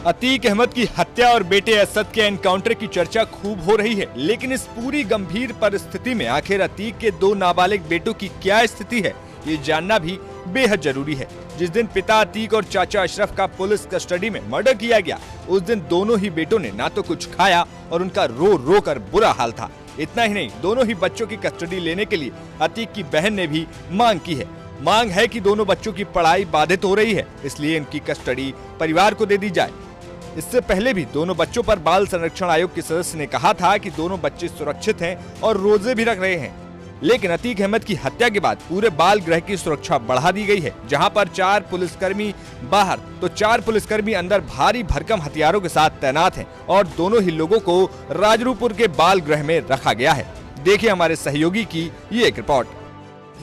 अतीक अहमद की हत्या और बेटे असद के एनकाउंटर की चर्चा खूब हो रही है, लेकिन इस पूरी गंभीर परिस्थिति में आखिर अतीक के दो नाबालिग बेटों की क्या स्थिति है, ये जानना भी बेहद जरूरी है। जिस दिन पिता अतीक और चाचा अशरफ का पुलिस कस्टडी में मर्डर किया गया, उस दिन दोनों ही बेटों ने ना तो कुछ खाया और उनका रो रो कर बुरा हाल था। इतना ही नहीं, दोनों ही बच्चों की कस्टडी लेने के लिए अतीक की बहन ने भी मांग की है। मांग है कि दोनों बच्चों की पढ़ाई बाधित हो रही है, इसलिए इनकी कस्टडी परिवार को दे दी जाए। इससे पहले भी दोनों बच्चों पर बाल संरक्षण आयोग के सदस्य ने कहा था कि दोनों बच्चे सुरक्षित हैं और रोजे भी रख रहे हैं। लेकिन अतीक अहमद की हत्या के बाद पूरे बाल गृह की सुरक्षा बढ़ा दी गई है। जहां पर 4 पुलिसकर्मी बाहर तो 4 पुलिसकर्मी अंदर भारी भरकम हथियारों के साथ तैनात हैं और दोनों ही लोगों को राजरूपुर के बाल गृह में रखा गया है। देखिए हमारे सहयोगी की ये एक रिपोर्ट।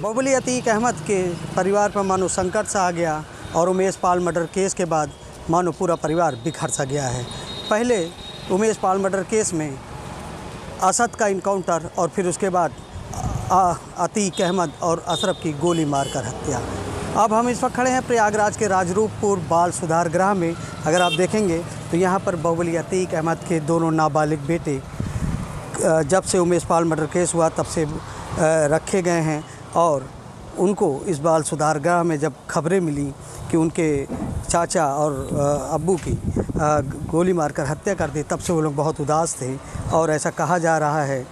बाहुबली अतीक अहमद के परिवार पर मानो संकट सा आ गया और उमेश पाल मर्डर केस के बाद मानो पूरा परिवार बिखर सा गया है। पहले उमेश पाल मर्डर केस में असद का इनकाउंटर और फिर उसके बाद अतीक अहमद और अशरफ की गोली मारकर हत्या। अब हम इस वक्त खड़े हैं प्रयागराज के राजरूपपुर बाल सुधार गृह में। अगर आप देखेंगे तो यहाँ पर बाहुबली अतीक अहमद के दोनों नाबालिग बेटे जब से उमेश पाल मर्डर केस हुआ तब से रखे गए हैं और उनको इस बाल सुधार गृह में जब खबरें मिली कि उनके चाचा और अब्बू की गोली मारकर हत्या कर दी, तब से वो लोग बहुत उदास थे और ऐसा कहा जा रहा है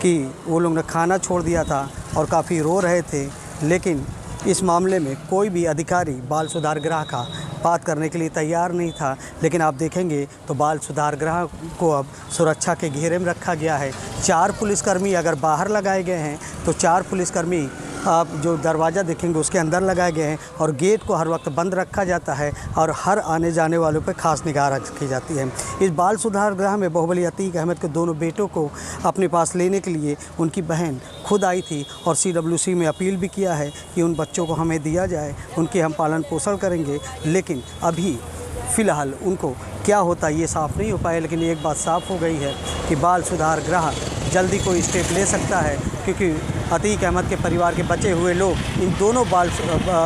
कि वो लोग ने खाना छोड़ दिया था और काफ़ी रो रहे थे। लेकिन इस मामले में कोई भी अधिकारी बाल सुधार गृह का बात करने के लिए तैयार नहीं था। लेकिन आप देखेंगे तो बाल सुधार गृह को अब सुरक्षा के घेरे में रखा गया है। 4 पुलिसकर्मी अगर बाहर लगाए गए हैं तो 4 पुलिसकर्मी आप जो दरवाज़ा देखेंगे उसके अंदर लगाए गए हैं और गेट को हर वक्त बंद रखा जाता है और हर आने जाने वालों पर खास निगाह रखी जाती है। इस बाल सुधार गृह में बाहुबली अतीक अहमद के दोनों बेटों को अपने पास लेने के लिए उनकी बहन खुद आई थी और CWC में अपील भी किया है कि उन बच्चों को हमें दिया जाए, उनके हम पालन पोषण करेंगे। लेकिन अभी फ़िलहाल उनको क्या होता ये साफ़ नहीं हो पाया। लेकिन एक बात साफ़ हो गई है कि बाल सुधार गृह जल्दी कोई स्टेप ले सकता है, क्योंकि अतीक अहमद के परिवार के बचे हुए लोग इन दोनों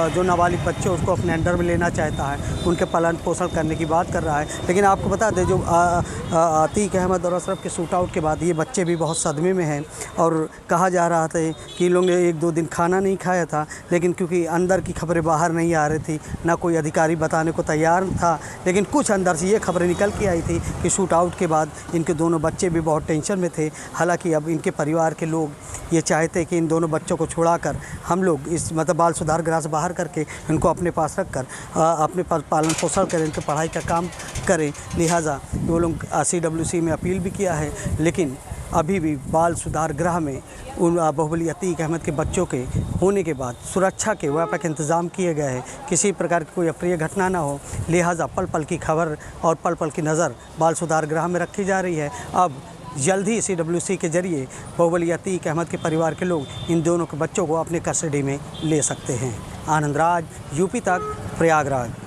जो नाबालिग बच्चे उसको अपने अंडर में लेना चाहता है, उनके पालन पोषण करने की बात कर रहा है। लेकिन आपको बता दें जो अतीक अहमद और अशरफ के शूट आउट के बाद ये बच्चे भी बहुत सदमे में हैं और कहा जा रहा था कि इन लोगों ने 1-2 दिन खाना नहीं खाया था। लेकिन क्योंकि अंदर की खबरें बाहर नहीं आ रही थी, ना कोई अधिकारी बताने को तैयार था, लेकिन कुछ अंदर से ये खबरें निकल के आई थी कि शूट आउट के बाद इनके दोनों बच्चे भी बहुत टेंशन में थे। हालांकि अब इनके परिवार के लोग ये चाहते कि इन दोनों बच्चों को छुड़ाकर हम लोग इस बाल सुधार गृह से बाहर करके इनको अपने पास रखकर अपने पास पालन पोषण करें, इनके पढ़ाई का काम करें। लिहाजा वो लोग CWC में अपील भी किया है। लेकिन अभी भी बाल सुधार गृह में उन बाहुबली अतीक अहमद के बच्चों के होने के बाद सुरक्षा के व्यापक इंतज़ाम किए गए हैं, किसी प्रकार की कोई अप्रिय घटना ना हो। लिहाजा पल पल की खबर और पल पल की नज़र बाल सुधार गृह में रखी जा रही है। अब जल्द ही CWC के जरिए बाहुबली अतीक अहमद के परिवार के लोग इन दोनों के बच्चों को अपने कस्टडी में ले सकते हैं। आनंद राज, UP तक, प्रयागराज।